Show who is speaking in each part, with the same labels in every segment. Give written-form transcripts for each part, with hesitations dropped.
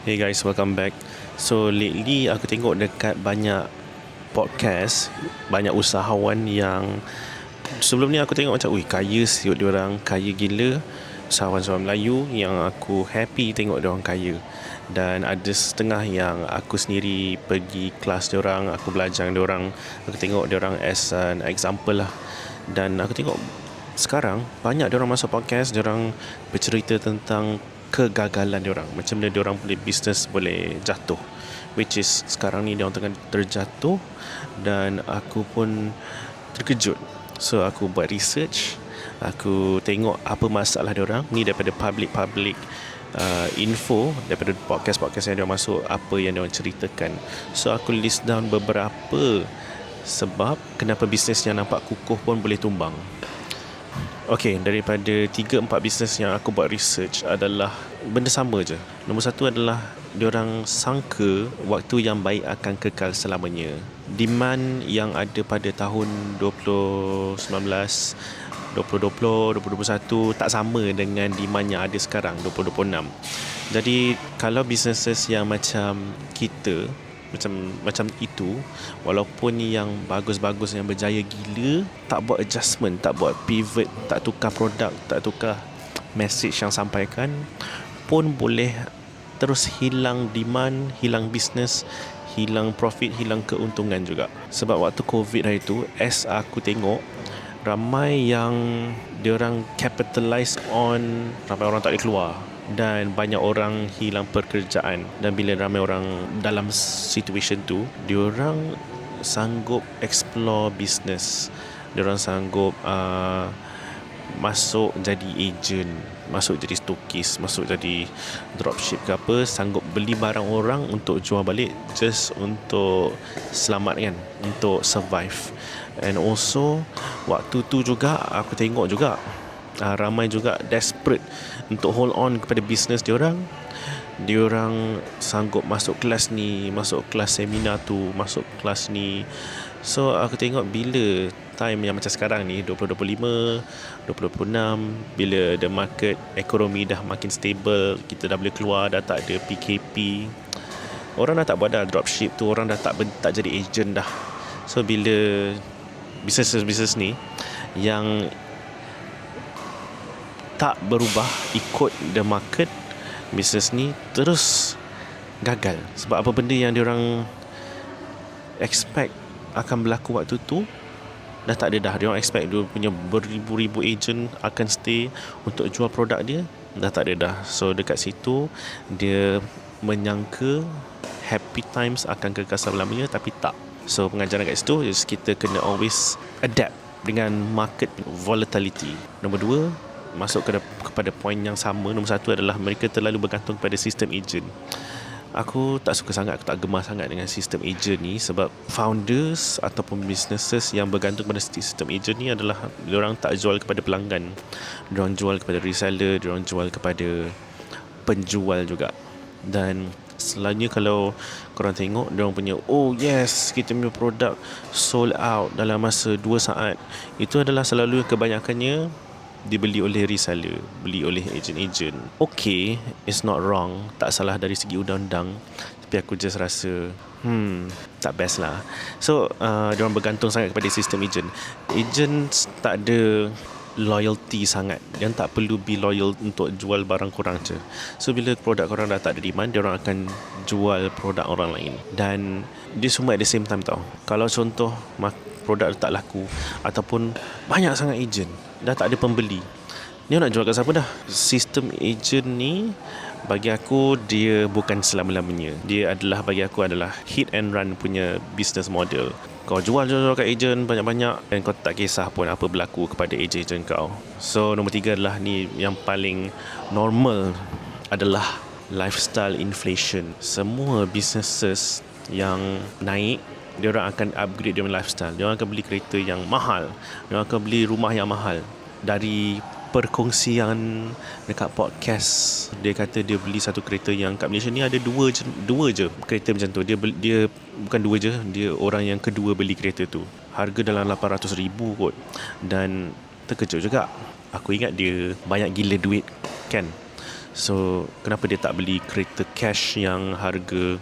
Speaker 1: Hey guys, welcome back. So lately aku tengok dekat banyak podcast, banyak usahawan yang sebelum ni aku tengok macam kaya siut diorang, kaya gila. Usahawan-usahawan Melayu yang aku happy tengok diorang kaya. Dan ada setengah yang aku sendiri pergi kelas diorang, aku belajar dengan diorang, aku tengok diorang as an example lah. Dan aku tengok sekarang banyak diorang masuk podcast, diorang bercerita tentang kegagalan diorang, macam mana diorang boleh bisnes boleh jatuh, which is sekarang ni diorang tengah terjatuh. Dan aku pun terkejut. So aku buat research, aku tengok apa masalah diorang ni daripada public info, daripada podcast-podcast yang diorang masuk, apa yang diorang ceritakan. So aku list down beberapa sebab kenapa bisnes yang nampak kukuh pun boleh tumbang. Okay, daripada 3-4 bisnes yang aku buat research adalah benda sama je. Nombor satu adalah diorang sangka waktu yang baik akan kekal selamanya. Demand yang ada pada tahun 2019, 2020, 2021 tak sama dengan demand yang ada sekarang 2026. Jadi kalau businesses yang macam kita, macam itu, walaupun yang bagus-bagus, yang berjaya gila, tak buat adjustment, tak buat pivot, tak tukar produk, tak tukar message yang sampaikan, pun boleh terus hilang demand, hilang business, hilang profit, hilang keuntungan juga. Sebab waktu COVID hari tu, as aku tengok, ramai yang diorang capitalize on, ramai orang tak boleh keluar dan banyak orang hilang pekerjaan. Dan bila ramai orang dalam situation tu, diorang sanggup explore business, diorang sanggup masuk jadi agent, masuk jadi stokis, masuk jadi dropship ke apa, sanggup beli barang orang untuk jual balik just untuk selamat kan, untuk survive. And also waktu tu juga aku tengok juga ramai juga desperate untuk hold on kepada bisnes diorang. Diorang sanggup masuk kelas ni, masuk kelas seminar tu, masuk kelas ni. So aku tengok bila time yang macam sekarang ni 2025, 2026, bila the market ekonomi dah makin stable, kita dah boleh keluar, dah tak ada PKP, orang dah tak buat dah dropship tu, orang dah tak jadi agent dah. So bila bisnes ni yang tak berubah ikut the market, bisnes ni terus gagal. Sebab apa benda yang diorang expect akan berlaku waktu tu dah tak ada dah. Diorang expect dia punya beribu-ribu agent akan stay untuk jual produk dia, dah tak ada dah. So dekat situ dia menyangka happy times akan kekal selamanya, tapi tak. So pengajaran kat situ is kita kena always adapt dengan market volatility. Nombor dua, masuk kepada poin yang sama. Nombor satu adalah mereka terlalu bergantung pada sistem agent. Aku tak suka sangat, aku tak gemar sangat dengan sistem agent ni. Sebab founders ataupun businesses yang bergantung pada sistem agent ni adalah diorang tak jual kepada pelanggan, diorang jual kepada reseller, diorang jual kepada penjual juga. Dan selalunya kalau korang tengok, diorang punya oh yes, kita punya produk sold out dalam masa 2 saat, itu adalah selalu kebanyakannya dibeli oleh reseller, beli oleh agent-agent. Okay, it's not wrong, tak salah dari segi undang-undang, tapi aku just rasa tak best lah. So diorang bergantung sangat kepada sistem agent. Agents tak ada loyalty sangat, dia tak perlu be loyal untuk jual barang korang je. So bila produk korang dah tak ada demand, diorang akan jual produk orang lain. Dan dia semua at the same time tau. Kalau contoh produk tak laku ataupun banyak sangat agent, dah tak ada pembeli, dia nak jual kat siapa dah? Sistem agent ni bagi aku dia bukan selama-lamanya. Dia adalah, bagi aku adalah hit and run punya business model. Kau jual kat agent banyak-banyak dan kau tak kisah pun apa berlaku kepada agent kau. So nombor 3 adalah ni yang paling normal, adalah lifestyle inflation. Semua businesses yang naik, diorang akan upgrade dia punya lifestyle. Diorang akan beli kereta yang mahal, diorang akan beli rumah yang mahal. Dari perkongsian dekat podcast, dia kata dia beli satu kereta yang kat Malaysia ni ada dua je kereta macam tu. Dia bukan dua je, dia orang yang kedua beli kereta tu. Harga dalam 800,000 kot. Dan terkejut juga. Aku ingat dia banyak gila duit kan. So kenapa dia tak beli kereta cash yang harga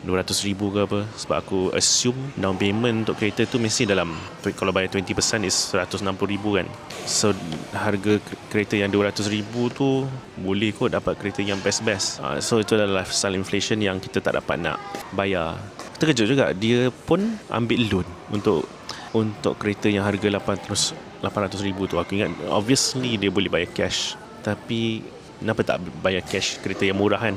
Speaker 1: 200,000 ke apa? Sebab aku assume down payment untuk kereta tu mesti dalam, kalau bayar 20% is 160,000 kan. So harga kereta yang 200,000 tu boleh kot dapat kereta yang best-best. So itu adalah lifestyle inflation yang kita tak dapat nak bayar. Terkejut juga, dia pun ambil loan untuk kereta yang harga 800,000 tu. Aku ingat obviously dia boleh bayar cash, tapi kenapa tak bayar cash kereta yang murah kan?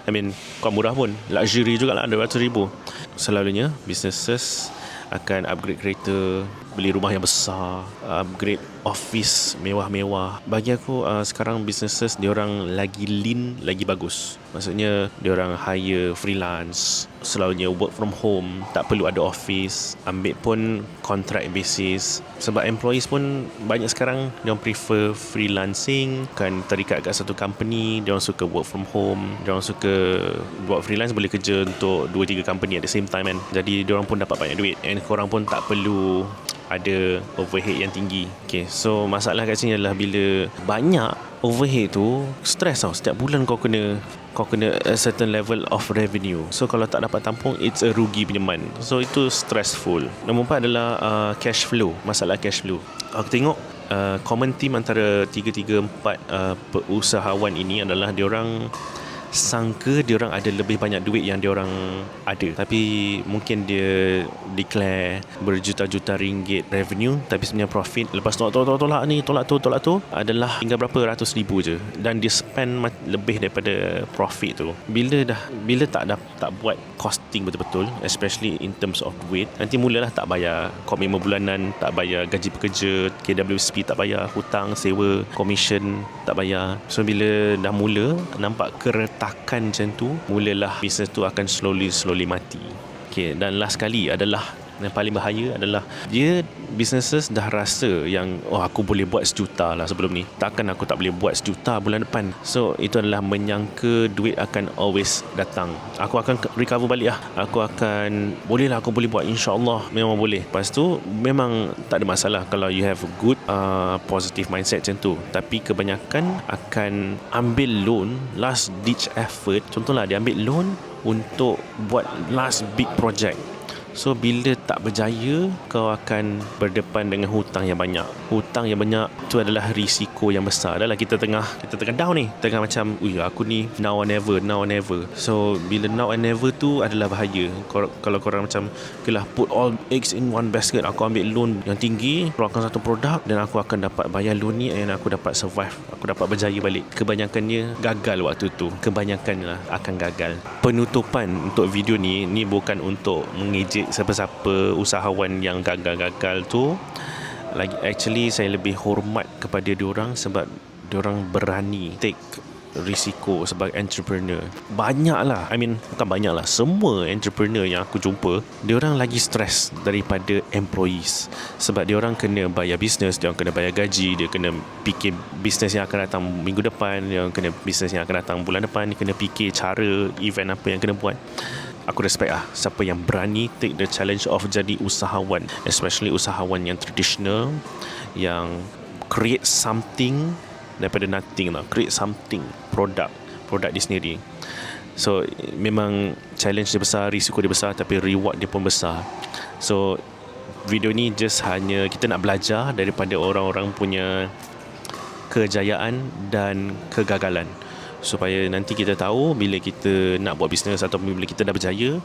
Speaker 1: I mean, bukan murah pun, luxury jugalah, 200,000. Selalunya businesses akan upgrade kereta, beli rumah yang besar, upgrade office mewah-mewah. Bagi aku sekarang businesses diorang lagi lean, lagi bagus. Maksudnya diorang hire freelance, selalunya work from home, tak perlu ada office, ambil pun contract basis. Sebab employees pun banyak sekarang diorang prefer freelancing, kan terikat kat satu company. Diorang suka work from home, diorang suka buat freelance, boleh kerja untuk 2-3 company at the same time kan. Jadi diorang pun dapat banyak duit, and korang pun tak perlu ada overhead yang tinggi. Okay, so masalah kat sini adalah bila banyak overhead tu, stress tau. Setiap bulan kau kena a certain level of revenue. So kalau tak dapat tampung, it's a rugi punya month. So itu stressful. Nombor 4 adalah cash flow. Masalah cash flow. Aku tengok common theme antara 3-4 perusahawan ini adalah diorang sangka diorang ada lebih banyak duit yang diorang ada, tapi mungkin dia declare berjuta-juta ringgit revenue, tapi sebenarnya profit lepas tolak tu adalah tinggal berapa ratus ribu je, dan dia spend lebih daripada profit tu. Bila tak buat costing betul-betul, especially in terms of duit, nanti mulalah tak bayar komitmen bulanan, tak bayar gaji pekerja, KWSP tak bayar, hutang, sewa, commission tak bayar. So bila dah mula nampak keretakan macam tu, mulalah bisnes tu akan slowly mati. Okay, dan last kali adalah yang paling bahaya adalah dia businesses dah rasa yang aku boleh buat 1 juta lah sebelum ni, takkan aku tak boleh buat 1 juta bulan depan. So itu adalah menyangka duit akan always datang. Aku akan recover balik lah, aku boleh buat, insyaAllah memang boleh. Lepas tu memang tak ada masalah kalau you have a good positive mindset macam tu. Tapi kebanyakan akan ambil loan, last ditch effort. Contohlah dia ambil loan untuk buat last big project. So bila tak berjaya, kau akan berdepan dengan hutang yang banyak. Hutang yang banyak tu adalah risiko yang besar. Adalah kita tengah down ni, tengah macam aku ni now or never. So bila now and never tu adalah bahaya. Kalau korang macam put all eggs in one basket, aku ambil loan yang tinggi, keluarkan satu produk, dan aku akan dapat bayar loan ni, dan aku dapat survive, aku dapat berjaya balik. Kebanyakannya gagal waktu tu, kebanyakannya akan gagal. Penutupan untuk video ni bukan untuk mengejek siapa-siapa usahawan yang gagal-gagal tu. Actually saya lebih hormat kepada diorang sebab diorang berani take risiko sebagai entrepreneur. Banyaklah, bukan banyaklah, semua entrepreneur yang aku jumpa, diorang lagi stres daripada employees. Sebab diorang kena bayar bisnes, diorang kena bayar gaji, dia kena fikir bisnes yang akan datang minggu depan, dia kena bisnes yang akan datang bulan depan, dia kena fikir cara event apa yang kena buat. Aku respect siapa yang berani take the challenge of jadi usahawan, especially usahawan yang traditional, yang create something daripada nothing lah, create something, produk dia sendiri. So memang challenge dia besar, risiko dia besar, tapi reward dia pun besar. So video ni just hanya kita nak belajar daripada orang-orang punya kejayaan dan kegagalan, supaya nanti kita tahu bila kita nak buat bisnes atau bila kita dah berjaya,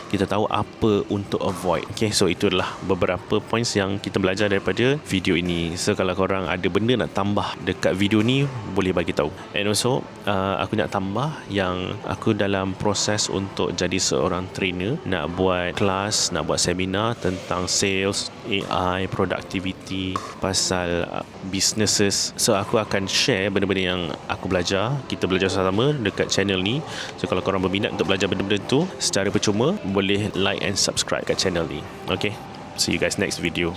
Speaker 1: kita tahu apa untuk avoid. Okay, so itu adalah beberapa points yang kita belajar daripada video ini. So kalau korang ada benda nak tambah dekat video ni, boleh bagi tahu. And also aku nak tambah yang aku dalam proses untuk jadi seorang trainer, nak buat kelas, nak buat seminar tentang sales, AI, productivity, pasal businesses. So aku akan share benda-benda yang aku belajar, kita belajar sama dekat channel ni. So kalau korang berminat untuk belajar benda-benda tu secara percuma, boleh like and subscribe kat channel ni. Okay, see you guys next video.